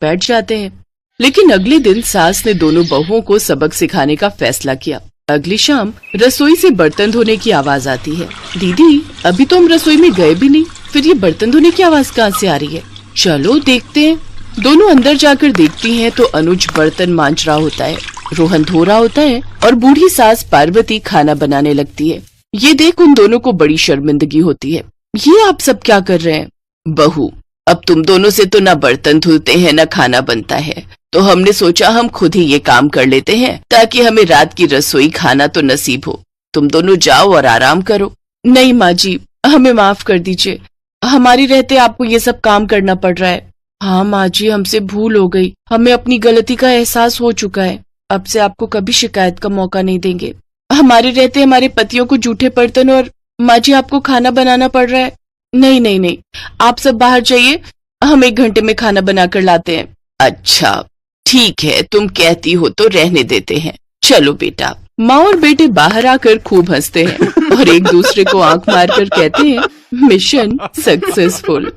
बैठ जाते हैं। लेकिन अगले दिन सास ने दोनों बहुओं को सबक सिखाने का फैसला किया। अगली शाम रसोई से बर्तन धोने की आवाज आती है। दीदी, अभी तो हम रसोई में गए भी नहीं, फिर ये बर्तन धोने की आवाज कहाँ से आ रही है? चलो देखते हैं। दोनों अंदर जाकर देखती हैं तो अनुज बर्तन मांज रहा होता है, रोहन धो रहा होता है और बूढ़ी सास पार्वती खाना बनाने लगती है। ये देख उन दोनों को बड़ी शर्मिंदगी होती है। ये आप सब क्या कर रहे हैं? बहू, अब तुम दोनों से तो ना बर्तन धुलते हैं ना खाना बनता है, तो हमने सोचा हम खुद ही ये काम कर लेते हैं ताकि हमें रात की रसोई खाना तो नसीब हो। तुम दोनों जाओ और आराम करो। नहीं माँ जी, हमें माफ कर दीजिए, हमारी रहते आपको ये सब काम करना पड़ रहा है। हाँ माँ जी, हमसे भूल हो गई, हमें अपनी गलती का एहसास हो चुका है। अब से आपको कभी शिकायत का मौका नहीं देंगे। हमारे रहते हमारे पतियों को जूठे बर्तन और माँ जी आपको खाना बनाना पड़ रहा है। नहीं नहीं नहीं, आप सब बाहर जाइए, हम 1 घंटे में खाना बनाकर लाते हैं। अच्छा ठीक है, तुम कहती हो तो रहने देते हैं। चलो बेटा। माँ और बेटे बाहर आकर खूब हंसते हैं और एक दूसरे को आंख मारकर कहते हैं, मिशन सक्सेसफुल।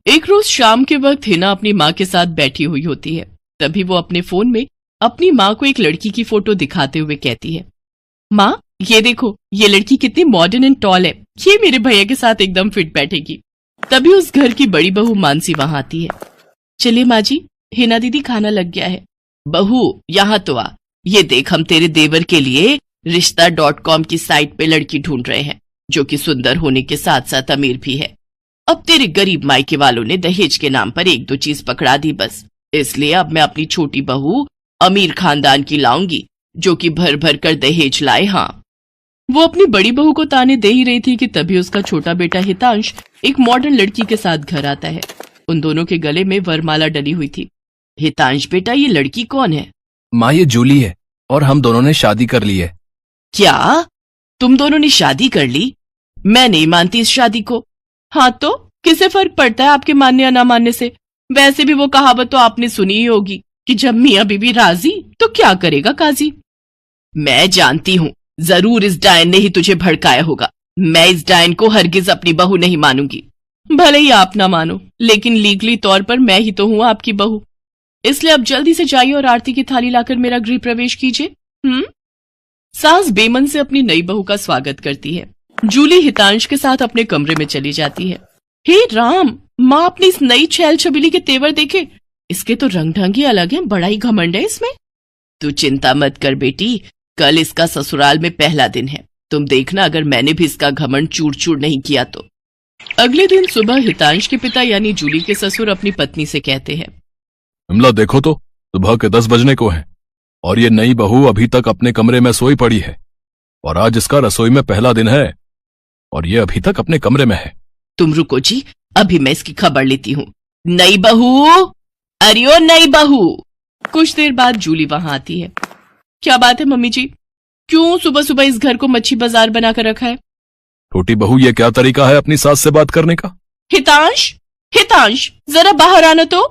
एक रोज शाम के वक्त हिना अपनी माँ के साथ बैठी हुई होती है। तभी वो अपने फोन में अपनी माँ को एक लड़की की फोटो दिखाते हुए कहती है, माँ ये देखो, ये लड़की कितनी मॉडर्न एंड टॉल है, ये मेरे भैया के साथ एकदम फिट बैठेगी। तभी उस घर की बड़ी बहू मानसी वहां आती है। चलिए माँ जी, हिना दीदी खाना लग गया है। बहू यहाँ तो आ, ये देख हम तेरे देवर के लिए रिश्ता.com की साइट पे लड़की ढूंढ रहे हैं, जो कि सुंदर होने के साथ साथ अमीर भी है। अब तेरे गरीब मायके वालों ने दहेज के नाम पर 1-2 चीज पकड़ा दी बस, इसलिए अब मैं अपनी छोटी बहू अमीर खानदान की लाऊंगी, जो कि भर भर कर दहेज लाए। हाँ, वो अपनी बड़ी बहू को ताने दे ही रही थी कि तभी उसका छोटा बेटा हितांश एक मॉडर्न लड़की के साथ घर आता है। उन दोनों के गले में वरमाला डली हुई थी। हितांश बेटा, ये लड़की कौन है? माँ ये जूली है और हम दोनों ने शादी कर ली है। क्या? तुम दोनों ने शादी कर ली? मैं नहीं मानती इस शादी को। हाँ तो किसे फर्क पड़ता है आपके मानने या ना मानने से? वैसे भी वो कहावत तो आपने सुनी ही होगी कि जब मियाँ बीबी राजी तो क्या करेगा काजी। मैं जानती हूँ, जरूर इस डायन ने ही तुझे भड़काया होगा। मैं इस डायन को हरगिज अपनी बहू नहीं मानूंगी। भले ही आप ना मानो, लेकिन लीगली तौर पर मैं ही तो हूँ आपकी बहू। इसलिए अब जल्दी से जाइए और आरती की थाली लाकर मेरा गृह प्रवेश कीजिए। सास बेमन से अपनी नई बहू का स्वागत करती है। जूली हितांश के साथ अपने कमरे में चली जाती है। हे राम, माँ अपनी इस नई छैल छबीली के तेवर देखे, इसके तो रंग ढंग ही अलग है, बड़ा ही घमंड है इसमें। तू चिंता मत कर बेटी, कल इसका ससुराल में पहला दिन है, तुम देखना अगर मैंने भी इसका घमंड चूर चूर नहीं किया तो। अगले दिन सुबह हितांश के पिता यानी जूली के ससुर अपनी पत्नी से कहते हैं, विमला देखो तो, सुबह के 10 बजने को हैं और ये नई बहू अभी तक अपने कमरे में सोई पड़ी है, और आज इसका रसोई में पहला दिन है और ये अभी तक अपने कमरे में है। तुम रुको जी, अभी मैं इसकी खबर लेती हूँ। नई बहू, अरे ओ नई बहू। कुछ देर बाद जूली वहां आती है। क्या बात है मम्मी जी, क्यों सुबह सुबह इस घर को मच्छी बाजार बनाकर रखा है? छोटी बहू, ये क्या तरीका है अपनी सास से बात करने का? हितांश, हितांश जरा बाहर आना तो।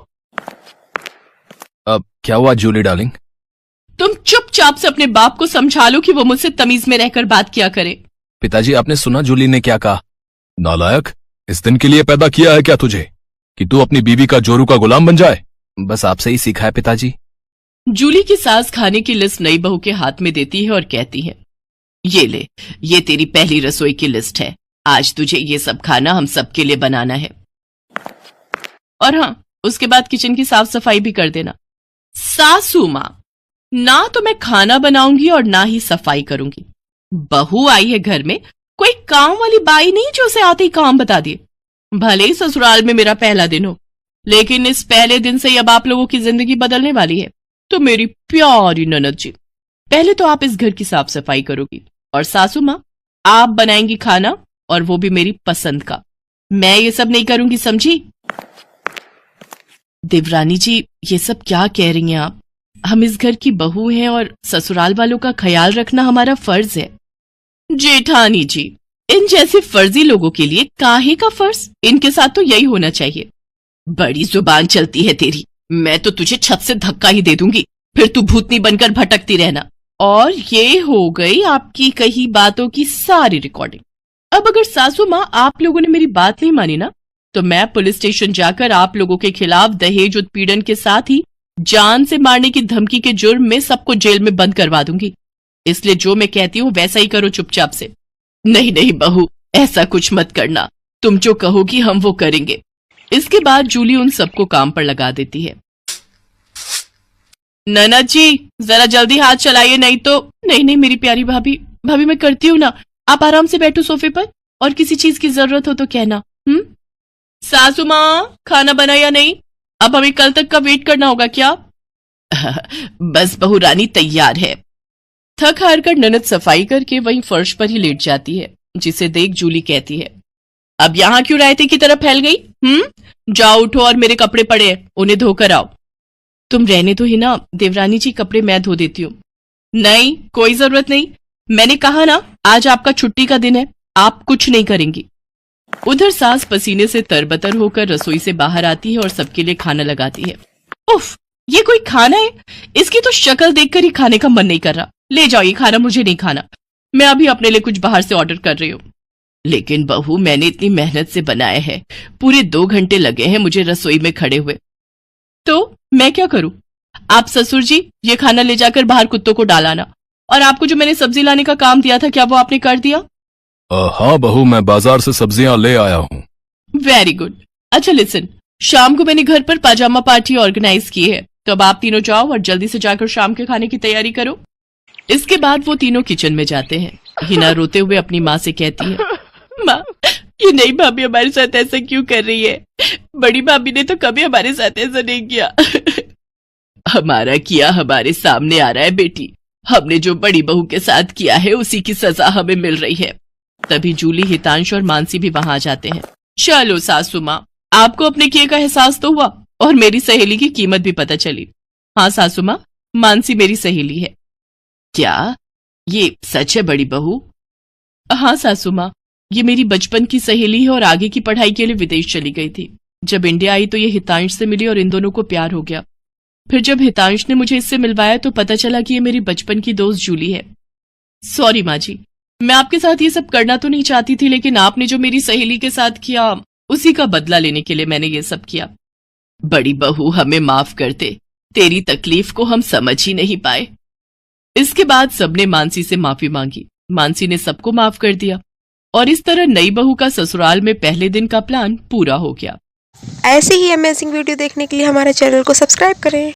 अब क्या हुआ जूली डार्लिंग? तुम चुपचाप से अपने बाप को समझा लो कि वो मुझसे तमीज में रहकर बात किया करे। पिताजी, आपने सुना जूली ने क्या कहा? नालायक, इस दिन के लिए पैदा किया है क्या तुझे कि तू अपनी बीवी का जोरू का गुलाम बन जाए? बस आपसे ही सीखा है पिताजी। जूली की सास खाने की लिस्ट नई बहू के हाथ में देती है और कहती है, ये ले, ये तेरी पहली रसोई की लिस्ट है, आज तुझे ये सब खाना हम सबके लिए बनाना है। और हाँ, उसके बाद किचन की साफ सफाई भी कर देना। सासू माँ, ना तो मैं खाना बनाऊंगी और ना ही सफाई करूंगी। बहू आई है घर में, कोई काम वाली बाई नहीं जो उसे आते ही काम बता दिए। भले ही ससुराल में मेरा पहला दिन हो, लेकिन इस पहले दिन से अब आप लोगों की जिंदगी बदलने वाली है। तो मेरी प्यारी ननद जी, पहले तो आप इस घर की साफ सफाई करोगी और सासू माँ आप बनाएंगी खाना, और वो भी मेरी पसंद का। मैं ये सब नहीं करूंगी, समझी? देवरानी जी, ये सब क्या कह रही हैं आप? हम इस घर की बहू हैं और ससुराल वालों का ख्याल रखना हमारा फर्ज है। जेठानी जी, इन जैसे फर्जी लोगों के लिए काहे का फर्ज? इनके साथ तो यही होना चाहिए। बड़ी जुबान चलती है तेरी, मैं तो तुझे छत से धक्का ही दे दूंगी, फिर तू भूतनी बनकर भटकती रहना। और ये हो गई आपकी कही बातों की सारी रिकॉर्डिंग। अब अगर सासू माँ आप लोगों ने मेरी बात नहीं मानी ना, तो मैं पुलिस स्टेशन जाकर आप लोगों के खिलाफ दहेज उत्पीड़न के साथ ही जान से मारने की धमकी के जुर्म में सबको जेल में बंद करवा दूंगी। इसलिए जो मैं कहती हूँ वैसा ही करो चुपचाप से। नहीं नहीं बहू, ऐसा कुछ मत करना, तुम जो कहोगी हम वो करेंगे। इसके बाद जूली उन सबको काम पर लगा देती है। ननद जी जरा जल्दी हाथ चलाइए, नहीं तो। नहीं नहीं मेरी प्यारी भाभी, भाभी मैं करती हूँ ना, आप आराम से बैठो सोफे पर, और किसी चीज की जरूरत हो तो कहना। सासू माँ खाना बना या नहीं? अब हमें कल तक का वेट करना होगा क्या? बस बहू रानी तैयार है। थक हार कर ननद सफाई करके वहीं फर्श पर ही लेट जाती है, जिसे देख जूली कहती है, अब यहाँ क्यों रायते की तरफ फैल गई? जाओ उठो और मेरे कपड़े पड़े हैं, उन्हें धोकर आओ। तुम रहने तो ही ना देवरानी जी, कपड़े मैं धो देती हूँ। नहीं कोई जरूरत नहीं, मैंने कहा ना आज आपका छुट्टी का दिन है, आप कुछ नहीं करेंगी। उधर सास पसीने से तरबतर होकर रसोई से बाहर आती है और सबके लिए खाना लगाती है। उफ, ये कोई खाना है? इसकी तो शक्ल देखकर ही खाने का मन नहीं कर रहा। ले जाओ ये खाना, मुझे नहीं खाना, मैं अभी अपने लिए कुछ बाहर से ऑर्डर कर रही हूँ। लेकिन बहू मैंने इतनी मेहनत से बनाया है, पूरे 2 घंटे लगे हैं मुझे रसोई में खड़े हुए, तो मैं क्या करूं? आप ससुर जी ये खाना ले जाकर बाहर कुत्तों को डालाना, और आपको जो मैंने सब्जी लाने का काम दिया था क्या वो आपने कर दिया? हाँ बहू, मैं बाजार से सब्जियां ले आया हूँ। Very good. अच्छा लिसन, शाम को मैंने घर पर पाजामा पार्टी ऑर्गेनाइज की है, तो अब आप तीनों जाओ और जल्दी से जाकर शाम के खाने की तैयारी करो। इसके बाद वो तीनों किचन में जाते हैं। हिना रोते हुए अपनी माँ से कहती है, माँ ये नई भाभी हमारे साथ ऐसा क्यों कर रही है? बड़ी भाभी ने तो कभी हमारे साथ ऐसा नहीं किया। हमारा किया हमारे सामने आ रहा है बेटी, हमने जो बड़ी बहू के साथ किया है उसी की सजा हमें मिल रही है। तभी जूली, हितांश और मानसी भी वहां आ जाते हैं। चलो सासू माँ, आपको अपने किए का एहसास तो हुआ और मेरी सहेली की कीमत भी पता चली। हाँ सासू माँ, मानसी मेरी सहेली है। क्या ये सच है बड़ी बहू? हाँ सासू माँ, ये मेरी बचपन की सहेली है और आगे की पढ़ाई के लिए विदेश चली गई थी। जब इंडिया आई तो ये हितांश से मिली और इन दोनों को प्यार हो गया। फिर जब हितांश ने मुझे इससे मिलवाया तो पता चला कि ये मेरी बचपन की दोस्त जूली है। सॉरी माँ जी, मैं आपके साथ ये सब करना तो नहीं चाहती थी, लेकिन आपने जो मेरी सहेली के साथ किया उसी का बदला लेने के लिए मैंने ये सब किया। बड़ी बहू हमें माफ कर दे, तेरी तकलीफ को हम समझ ही नहीं पाए। इसके बाद सबने मानसी से माफी मांगी। मानसी ने सबको माफ कर दिया और इस तरह नई बहू का ससुराल में पहले दिन का प्लान पूरा हो गया। ऐसे ही अमेजिंग वीडियो देखने के लिए हमारे चैनल को सब्सक्राइब करें।